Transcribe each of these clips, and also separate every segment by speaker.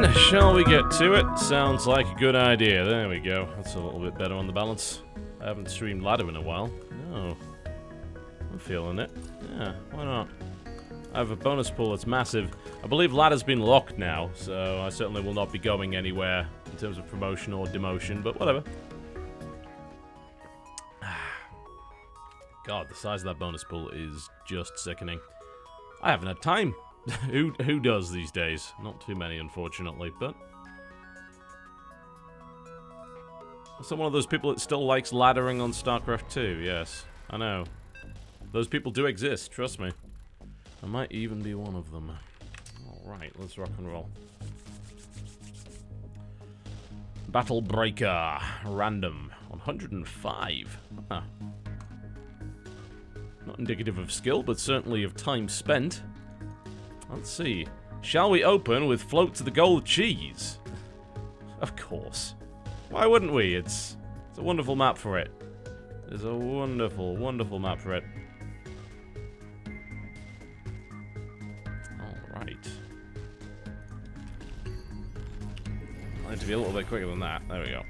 Speaker 1: then, shall we get to it? Sounds like a good idea. There we go. That's a little bit better on the balance. I haven't streamed ladder in a while. No. I'm feeling it. Yeah, why not? I have a bonus pool that's massive. I believe ladder's been locked now, so I certainly will not be going anywhere in terms of promotion or demotion, but whatever. God, the size of that bonus pool is just sickening. I haven't had time. Who does these days? Not too many, unfortunately, but... I'm one of those people that still likes laddering on StarCraft 2, yes. I know. Those people do exist, trust me. I might even be one of them. Alright, let's rock and roll. Battle Breaker. Random. 105. Huh. Not indicative of skill, but certainly of time spent. Let's see. Shall we open with Float to the Gold Cheese? Of course. Why wouldn't we? It's a wonderful map for it. It's a wonderful, wonderful map for it. Alright. I need to be a little bit quicker than that. There we go.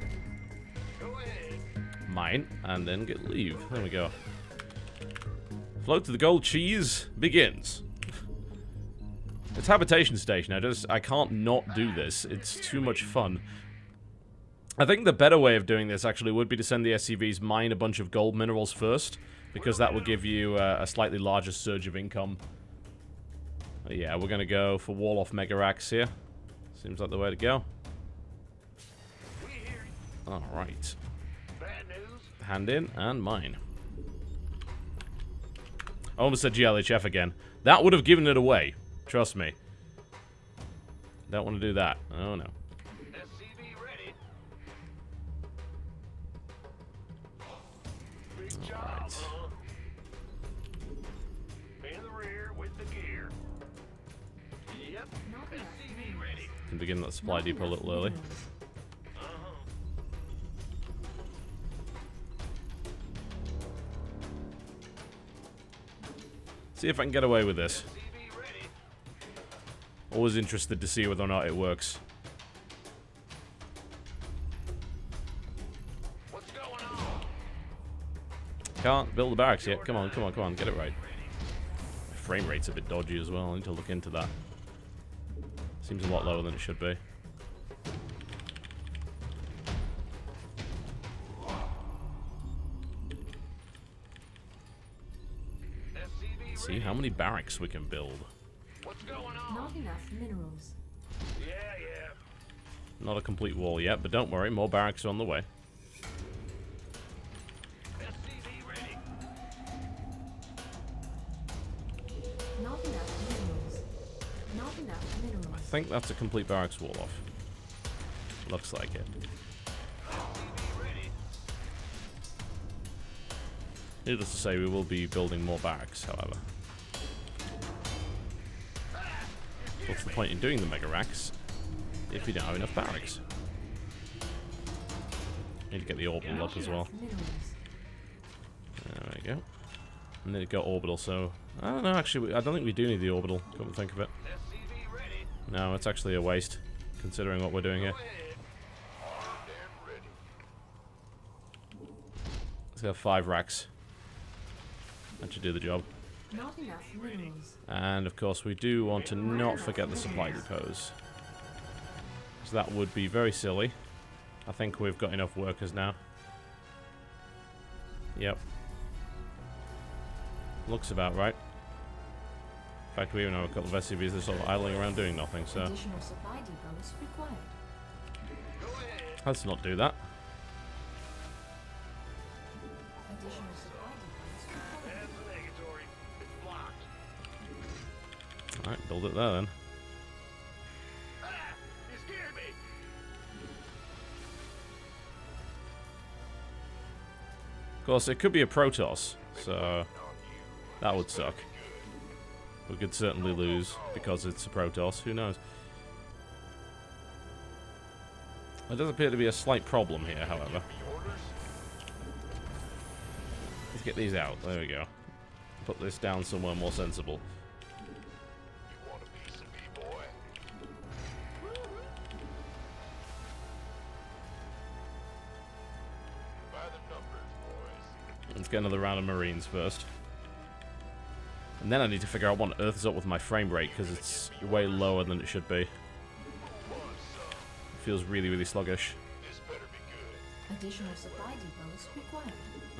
Speaker 1: Mine, and then get leave. There we go. Float to the Gold Cheese begins. It's habitation station. I can't not do this. It's too much fun. I think the better way of doing this actually would be to send the SCVs mine a bunch of gold minerals first, because that will give you a slightly larger surge of income. Yeah, we're gonna go for wall-off Mega Axe here. Seems like the way to go. Alright. Hand in and mine. I almost said GLHF again. That would have given it away. Trust me. Don't want to do that. Oh no.
Speaker 2: SCV ready.
Speaker 1: Alright.
Speaker 2: In the rear with the gear. Yep. SCV ready.
Speaker 1: Can begin that supply depot a little early. See if I can get away with this. Always interested to see whether or not it works.
Speaker 2: What's going on?
Speaker 1: Can't build the barracks yet. Come on, come on, come on. Get it right. Frame rate's a bit dodgy as well. I need to look into that. Seems a lot lower than it should be. See how many barracks we can build.
Speaker 2: What's going on?
Speaker 3: Not enough minerals.
Speaker 2: Yeah, yeah.
Speaker 1: Not a complete wall yet, but don't worry, more barracks are on the way.
Speaker 2: SCV ready.
Speaker 3: Not enough minerals. Not enough minerals.
Speaker 1: I think that's a complete barracks wall off. Looks like it.
Speaker 2: SCV ready.
Speaker 1: Needless to say, we will be building more barracks, however. What's the point in doing the Mega Racks if you don't have enough barracks? Need to get the orbital up as well. There we go. And then it got orbital, so... I don't know, actually, I don't think we do need the orbital, come to think of it.
Speaker 2: SCV ready.
Speaker 1: No, it's actually a waste, considering what we're doing here. Let's have 5 racks. That should do the job.
Speaker 3: Not enough minerals.
Speaker 1: And of course we do want to not forget the supply depots, because that would be very silly. I think we've got enough workers now. Yep. Looks about right. In fact, we even have a couple of SCVs that are sort of idling around doing nothing, so...
Speaker 3: Additional supply depots required.
Speaker 2: Go ahead.
Speaker 1: Let's not do that.
Speaker 3: Additional supply depots required.
Speaker 2: That's the negatory. It's blocked.
Speaker 1: Alright, build it there then.
Speaker 2: Ah! You scared me.
Speaker 1: Of course, it could be a Protoss, so... that would suck. We could certainly lose because it's a Protoss, who knows. There does appear to be a slight problem here, however. Let's get these out, there we go. Put this down somewhere more sensible.
Speaker 2: You want a piece of me, boy?
Speaker 1: Let's get another round of Marines first. And then I need to figure out what on earth is up with my frame rate, because it's way lower than it should be. It feels really, really sluggish.
Speaker 3: Additional supply depots required.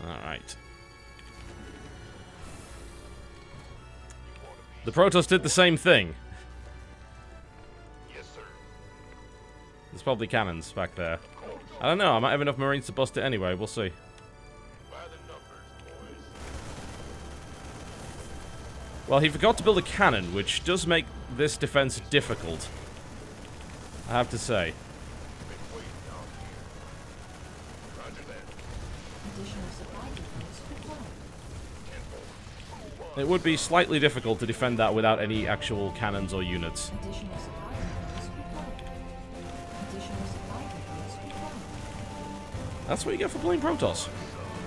Speaker 1: Alright. The Protoss did the same thing.
Speaker 2: Yes, sir.
Speaker 1: There's probably cannons back there. I don't know, I might have enough Marines to bust it anyway, we'll see.
Speaker 2: By the numbers, boys.
Speaker 1: Well, he forgot to build a cannon, which does make this defense difficult, I have to say.
Speaker 2: Been waiting on you. Roger that.
Speaker 3: Additional supply depots required.
Speaker 1: It would be slightly difficult to defend that without any actual cannons or units.
Speaker 3: Additional supply depots required. Additional supply depots required.
Speaker 1: That's what you get for playing Protoss.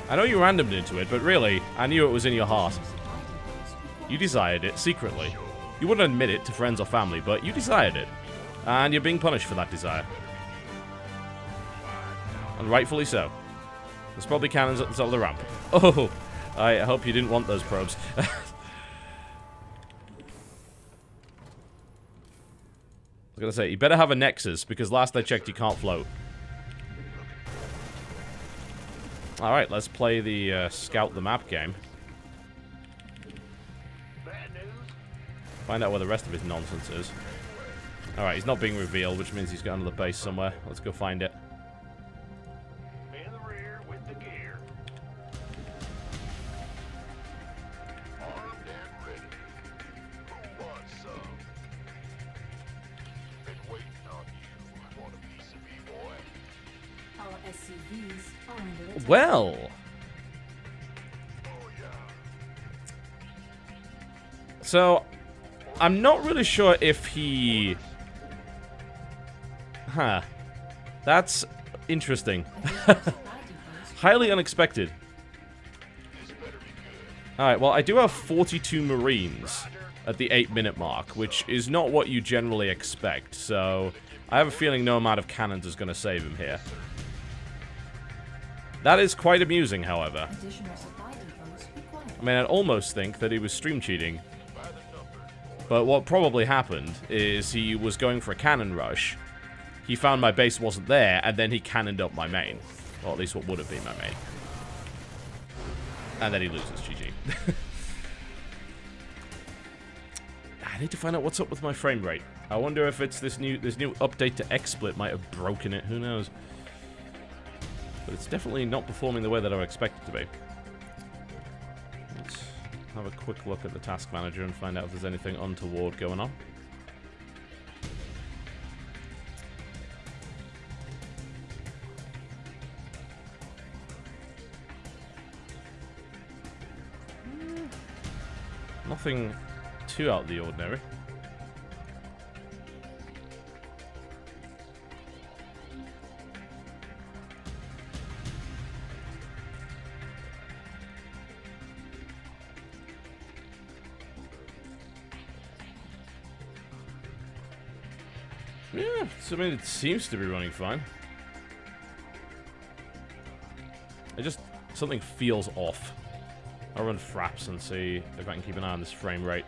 Speaker 1: I know you randomed into it, but really, I knew it was in your heart.
Speaker 3: Supply depots required.
Speaker 1: You desired it, secretly. You wouldn't admit it to friends or family, but you desired it. And you're being punished for that desire. And rightfully so. There's probably cannons at the top of the ramp. Oh, I hope you didn't want those probes. I was gonna say, you better have a Nexus, because last I checked you can't float. Alright, let's play the Scout the Map game.
Speaker 2: Bad news?
Speaker 1: Find out where the rest of his nonsense is. Alright, he's not being revealed, which means he's got another base somewhere. Let's go find it.
Speaker 2: In the rear with the gear. Armed and ready. Who wants some? Been waiting on you. Want a piece of me, boy?
Speaker 3: Our SCVs are under attack.
Speaker 1: Well,
Speaker 2: Oh, yeah.
Speaker 1: so I'm not really sure if he... Huh. That's interesting.
Speaker 3: Additional supply depots.
Speaker 1: Highly unexpected. Alright, well, I do have 42 Marines at the 8-minute mark, which is not what you generally expect, so I have a feeling no amount of cannons is going to save him here. That is quite amusing, however.
Speaker 3: Additional supply depots required.
Speaker 1: I mean, I'd almost think that he was stream cheating. But what probably happened is he was going for a cannon rush. He found my base wasn't there, and then he cannoned up my main. Or at least what would have been my main. And then he loses, GG. I need to find out what's up with my frame rate. I wonder if it's this new update to XSplit might have broken it, who knows. But it's definitely not performing the way that I would expect it to be. Let's have a quick look at the task manager and find out if there's anything untoward going on. Nothing too out of the ordinary. Yeah, so I mean, it seems to be running fine. Something feels off. I'll run fraps and see if I can keep an eye on this frame rate.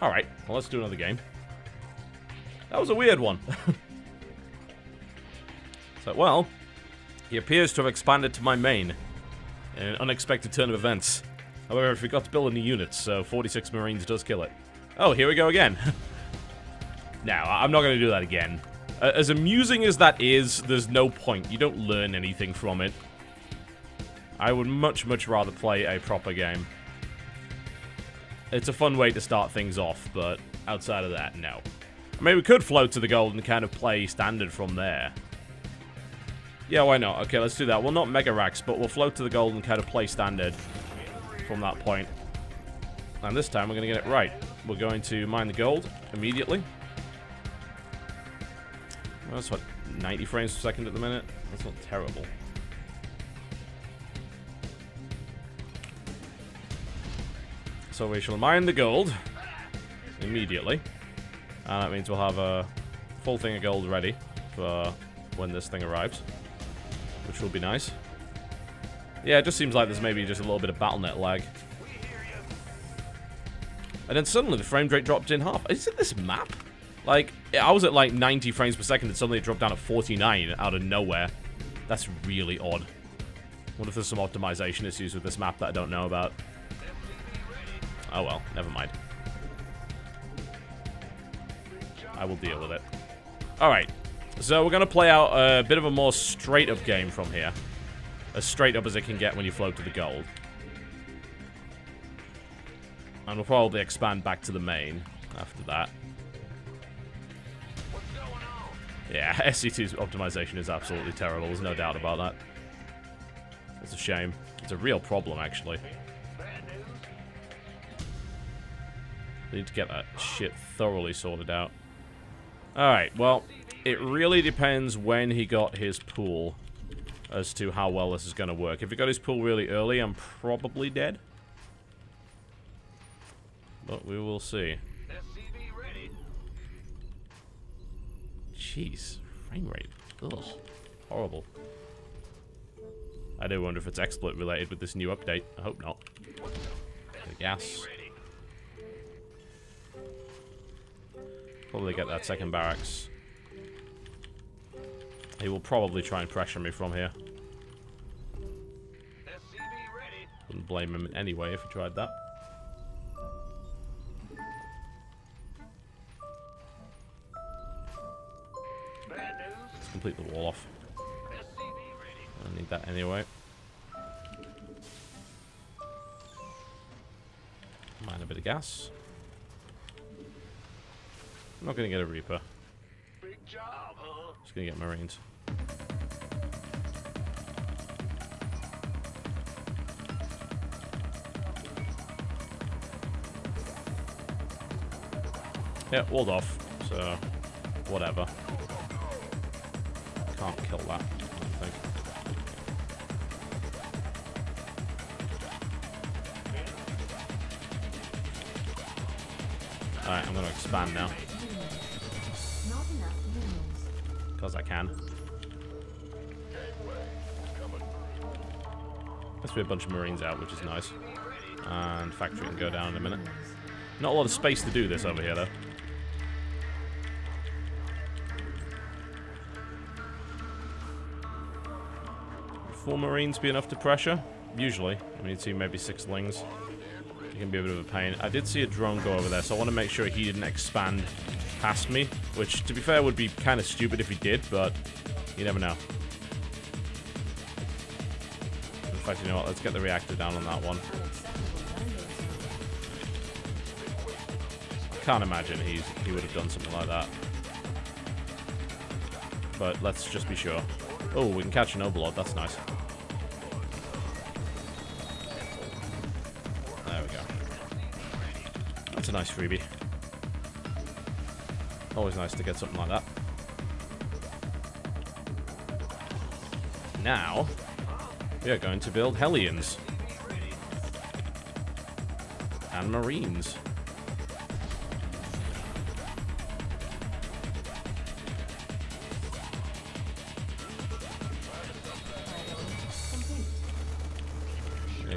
Speaker 1: Alright, well, let's do another game. That was a weird one. So, well, he appears to have expanded to my main in an unexpected turn of events. However, I forgot to build any units, so 46 Marines does kill it. Oh, here we go again. No, I'm not going to do that again. As amusing as that is, there's no point. You don't learn anything from it. I would much, much rather play a proper game. It's a fun way to start things off, but outside of that, no. I mean, we could float to the gold and kind of play standard from there. Yeah, why not? Okay, let's do that. Well, not Mega Racks, but we'll float to the gold and kind of play standard from that point. And this time, we're going to get it right. We're going to mine the gold immediately. Well, that's what, 90 frames per second at the minute? That's not terrible. So we shall mine the gold immediately. And that means we'll have a full thing of gold ready for when this thing arrives. which will be nice. Yeah, it just seems like there's maybe just a little bit of BattleNet lag. And then suddenly the frame rate dropped in half. Is it this map? Like, I was at like 90 frames per second and suddenly it dropped down to 49 out of nowhere. That's really odd. What if there's some optimization issues with this map that I don't know about? Oh well, never mind. I will deal with it. Alright, so we're going to play out a bit of a more straight-up game from here. As straight up as it can get when you float to the gold. And we'll probably expand back to the main after that. Yeah, SC2's optimization is absolutely terrible. There's no doubt about that. It's a shame. It's a real problem, actually. They need to get that shit thoroughly sorted out. Alright, well, it really depends when he got his pool as to how well this is going to work. If he got his pool really early, I'm probably dead. But we will see. Jeez, frame rate. Ugh, horrible. I do wonder if it's exploit related with this new update. I hope not. The gas. Probably get that second barracks. He will probably try and pressure me from here. Wouldn't blame him anyway if he tried that. Let's complete the wall off. I need that anyway. Mine a bit of gas. I'm not gonna get a Reaper.
Speaker 2: Big job, huh?
Speaker 1: Just gonna get Marines. Yeah, walled off, so whatever. Can't kill that, I don't think. Alright, I'm gonna expand now.
Speaker 3: Not enough minerals.
Speaker 1: Because I can. Let's be a bunch of Marines out, which is nice. And factory can go down in a minute. Not a lot of space to do this over here, though. Would 4 Marines be enough to pressure? Usually. I mean, you'd see maybe 6 Lings. It can be a bit of a pain. I did see a drone go over there, so I want to make sure he didn't expand past me. Which, to be fair, would be kind of stupid if he did, but you never know. In fact, you know what? Let's get the reactor down on that one. Can't imagine he would have done something like that. But let's just be sure. Oh, we can catch an Overlord. That's nice. There we go. That's a nice freebie. Always nice to get something like that. Now, we are going to build Hellions. And Marines.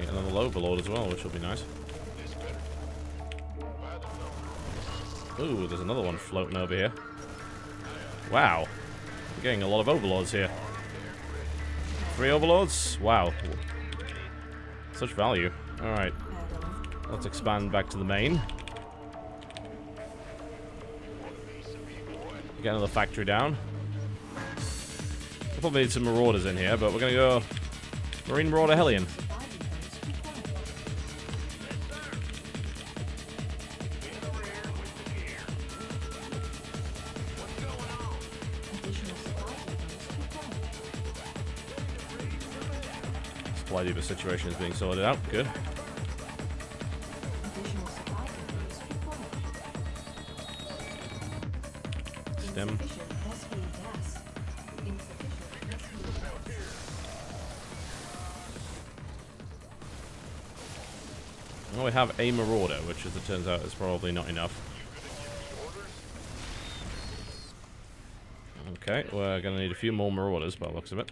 Speaker 1: Another Overlord as well, which will be nice. Ooh, there's another one floating over here. Wow. We're getting a lot of Overlords here. 3 Overlords? Wow. Such value. Alright. Let's expand back to the main. Get another factory down. We'll probably need some Marauders in here, but we're gonna go Marine Marauder Hellion. Supply depot situation is being sorted out. Good. Stem. Well, we have a Marauder, which, as it turns out, is probably not enough. Okay, we're going to need a few more Marauders by the looks of it.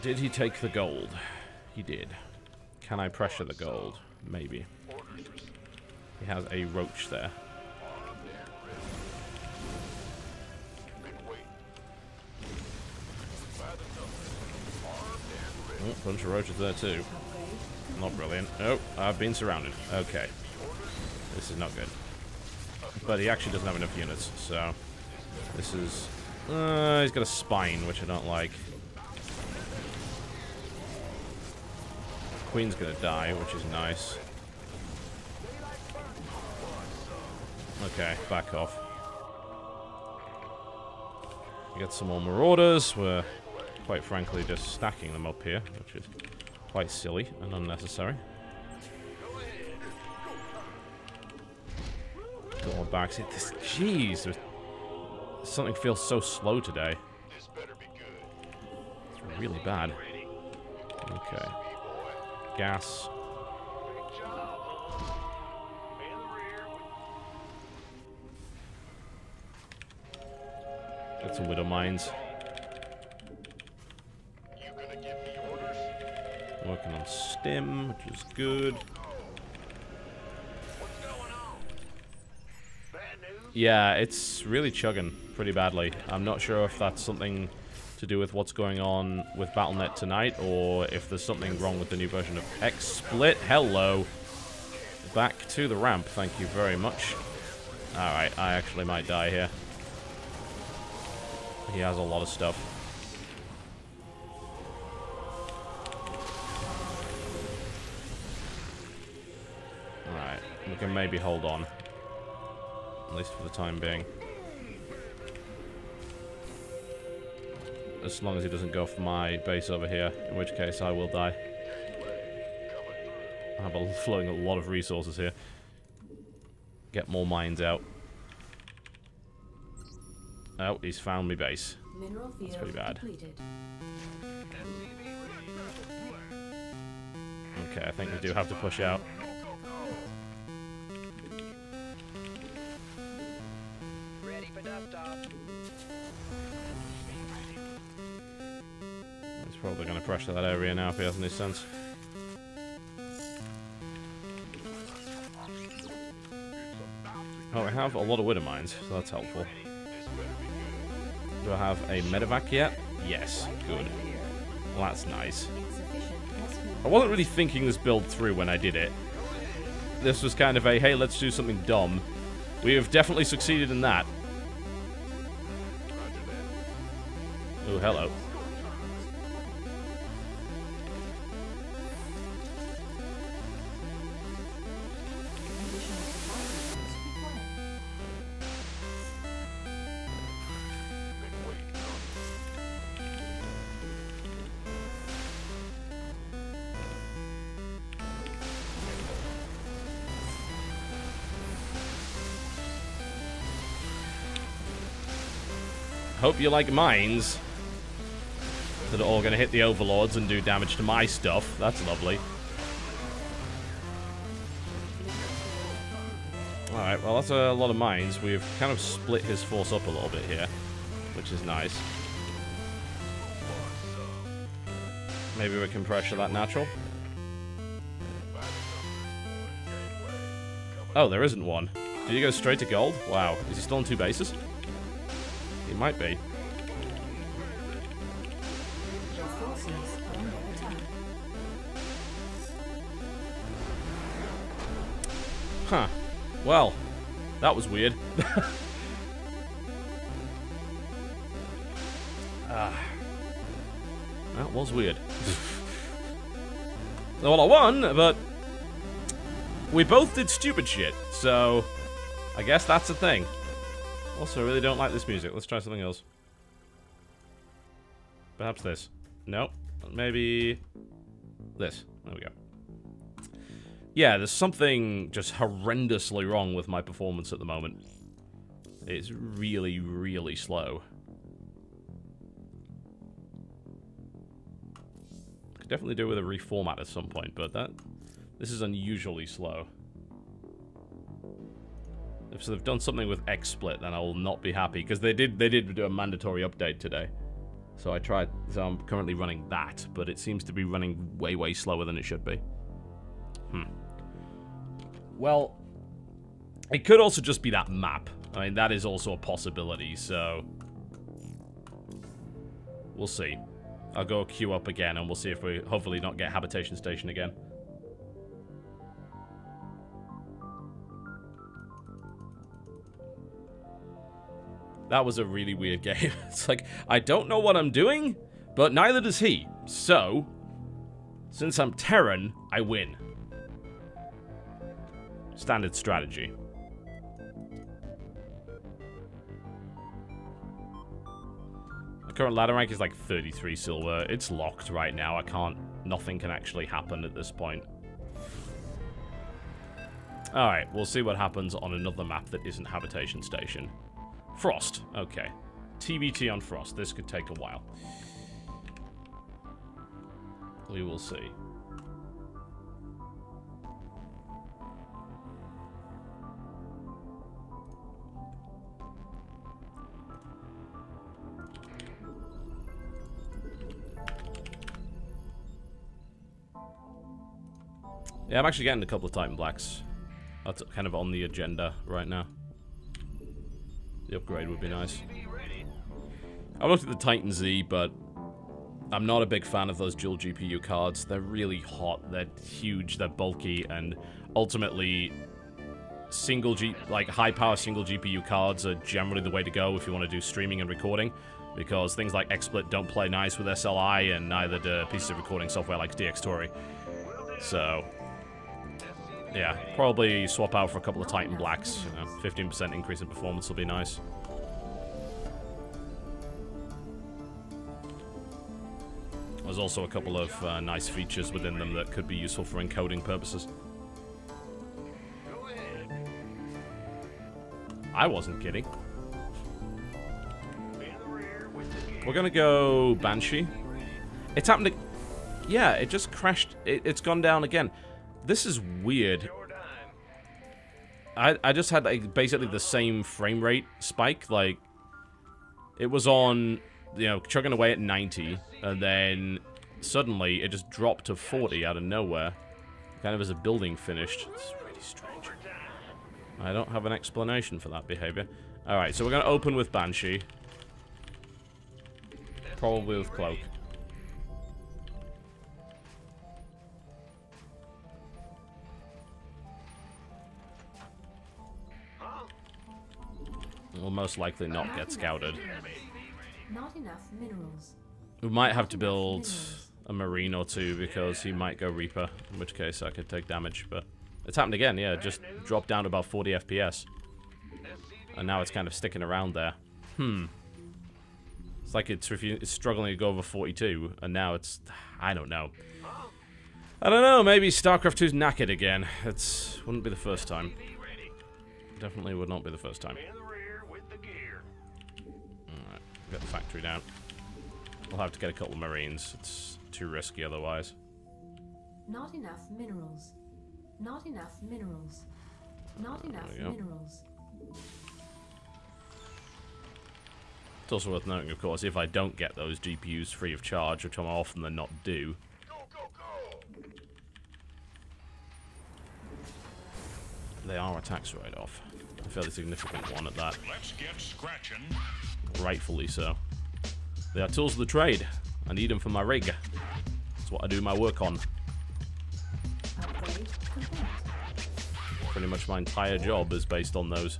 Speaker 1: Did he take the gold? He did. Can I pressure the gold? Maybe. He has a roach there. Oh, bunch of roaches there too. Not brilliant. Oh, I've been surrounded. Okay. This is not good. But he actually doesn't have enough units, so... This is... he's got a spine, which I don't like. Queen's gonna die, which is nice. Okay, back off. We get some more marauders. We're, quite frankly, just stacking them up here, which is quite silly and unnecessary. Go on back. This, jeez, something feels so slow today. It's really bad. Okay. Gas. Get some widow mines. Working on stim, which is good. Yeah, it's really chugging pretty badly. I'm not sure if that's something to do with what's going on with BattleNet tonight, or if there's something wrong with the new version of XSplit. Hello. Back to the ramp, thank you very much. Alright, I actually might die here. He has a lot of stuff. Alright, we can maybe hold on. At least for the time being. As long as he doesn't go for my base over here, in which case I will die. I have flowing a lot of resources here. Get more mines out. Oh, he's found me base. That's pretty bad. Okay, I think we do have to push out. He's probably going to pressure that area now if he has any sense. Oh, I have a lot of widow mines, so that's helpful. Do I have a medevac yet? Yes, good. Well, that's nice. I wasn't really thinking this build through when I did it. This was kind of a, hey, let's do something dumb. We have definitely succeeded in that. Oh, hello. Hope you like mines that are all going to hit the overlords and do damage to my stuff. That's lovely. Alright, well that's a lot of mines. We've kind of split his force up a little bit here, which is nice. Maybe we can pressure that natural. Oh, there isn't one. Did he go straight to gold? Wow. Is he still on 2 bases? He might be. Huh. Well, that was weird. That was weird. Well, I won, but we both did stupid shit, so I guess that's the thing. Also, I really don't like this music. Let's try something else. Perhaps this. Nope. Maybe this. There we go. Yeah, there's something just horrendously wrong with my performance at the moment. It's really, really slow. Could definitely do with a reformat at some point, but this is unusually slow. If they've done something with XSplit, then I will not be happy, because they did do a mandatory update today. So I'm currently running that, but it seems to be running way, way slower than it should be. Well, it could also just be that map. I mean, that is also a possibility, so we'll see. I'll go queue up again, and we'll see if we hopefully not get Habitation Station again. That was a really weird game. It's like, I don't know what I'm doing, but neither does he. So, since I'm Terran, I win. Standard strategy. My current ladder rank is like 33 silver. It's locked right now. Nothing can actually happen at this point. Alright, we'll see what happens on another map that isn't Habitation Station. Frost. Okay. TBT on Frost. This could take a while. We will see. Yeah, I'm actually getting a couple of Titan Blacks. That's kind of on the agenda right now. The upgrade would be nice. I looked at the Titan Z, but I'm not a big fan of those dual GPU cards. They're really hot, they're huge, they're bulky, and ultimately high-power single GPU cards are generally the way to go if you want to do streaming and recording, because things like XSplit don't play nice with SLI, and neither do pieces of recording software like DxTory. So, yeah, probably swap out for a couple of Titan Blacks. 15% increase in performance will be nice. There's also a couple of nice features within them that could be useful for encoding purposes. I wasn't kidding. We're gonna go Banshee. It's happened to... Yeah, it just crashed. It's gone down again. This is weird. I just had like, basically the same frame rate spike. Like, it was on, you know, chugging away at 90, and then suddenly it just dropped to 40 out of nowhere. Kind of as a building finished. It's really strange. I don't have an explanation for that behavior. Alright, so we're going to open with Banshee. Probably with Cloak. We'll most likely not get scouted.
Speaker 3: Not enough minerals.
Speaker 1: We might have to build a Marine or two because he might go Reaper, in which case I could take damage, but it's happened again, yeah, just dropped down to about 40 FPS. And now it's kind of sticking around there. It's like it's struggling to go over 42, and now it's... I don't know. I don't know, maybe StarCraft 2's knackered again. It wouldn't be the first time. Definitely would not be the first time. Alright, get the factory down. We'll have to get a couple of Marines. It's too risky otherwise.
Speaker 3: Not enough minerals. Not enough minerals. Not enough minerals.
Speaker 1: It's also worth noting, of course, if I don't get those GPUs free of charge, which I'm often than not do, they are a tax write-off. A fairly significant one at that.
Speaker 2: Let's get scratching.
Speaker 1: Rightfully so. They are tools of the trade. I need them for my rig. That's what I do my work on.
Speaker 3: Upgrade complete.
Speaker 1: Pretty much my entire job is based on those.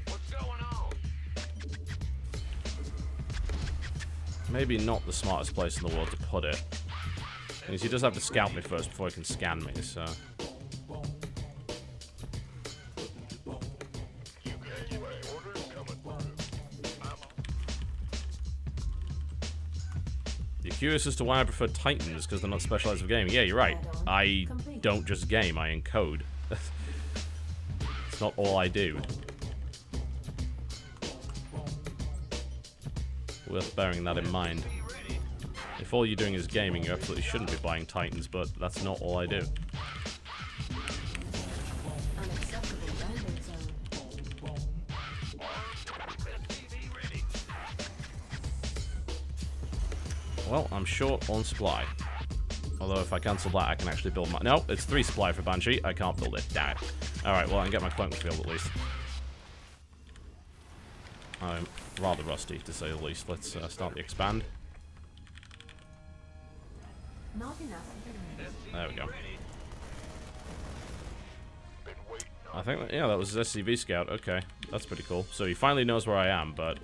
Speaker 2: What's going on?
Speaker 1: Maybe not the smartest place in the world to put it. Because he does have to scout me first before he can scan me, so... You're curious as to why I prefer Titans, because they're not specialized for gaming. Yeah, you're right. I don't just game, I encode. It's not all I do. Worth bearing that in mind. If all you're doing is gaming, you absolutely shouldn't be buying Titans, but that's not all I do.
Speaker 3: Unacceptable landing zone.
Speaker 1: Well, I'm short on supply. Although if I cancel that, I can actually build my... No, it's 3 supply for Banshee. I can't build it. Damn it. Alright, well, I can get my cloak field at least. I'm rather rusty, to say the least. Let's start the expand.
Speaker 3: Not enough evidence.
Speaker 1: There we go. I think, yeah, that was his SCV scout. Okay, that's pretty cool. So he finally knows where I am, but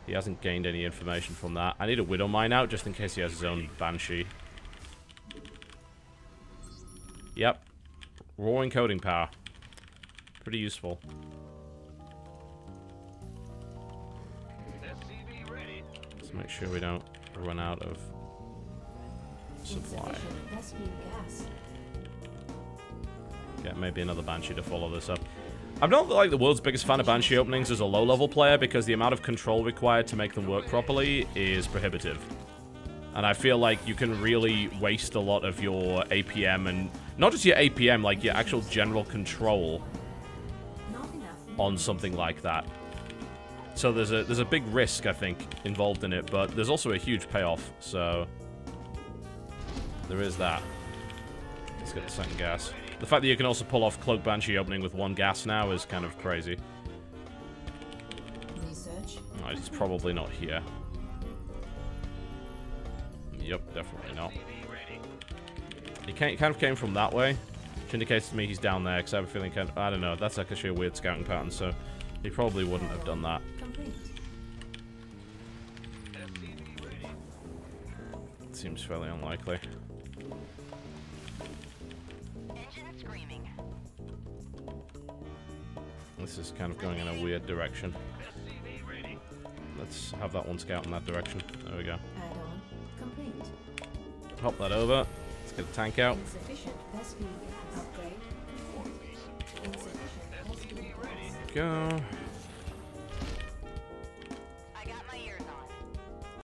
Speaker 1: he hasn't gained any information from that. I need a Widow Mine out, just in case he has his own Banshee. Yep. Raw encoding power. Pretty useful. Let's make sure we don't run out of supply.
Speaker 3: Insufficient SC gas.
Speaker 1: Get maybe another Banshee to follow this up. I'm not like the world's biggest fan of Banshee openings as a low-level player because the amount of control required to make them work properly is prohibitive. And I feel like you can really waste a lot of your APM and... Not just your APM, like your actual general control on something like that. So there's a big risk, I think, involved in it, but there's also a huge payoff, so... There is that. Let's get the second gas. The fact that you can also pull off Cloak Banshee opening with 1 gas now is kind of crazy.
Speaker 3: Research.
Speaker 1: Alright, he's probably not here. Yep, definitely not. He kind of came from that way, which indicates to me he's down there, because I have a feeling I don't know, that's actually a weird scouting pattern, so he probably wouldn't have done that.
Speaker 3: Complete.
Speaker 1: It seems fairly unlikely. This is kind of going in a weird direction. Let's have that one scout in that direction. There we go.
Speaker 3: Add-on complete.
Speaker 1: Hop that over. Let's get the tank out.
Speaker 3: Insufficient SC upgrade. Insufficient SC gas.
Speaker 1: Go.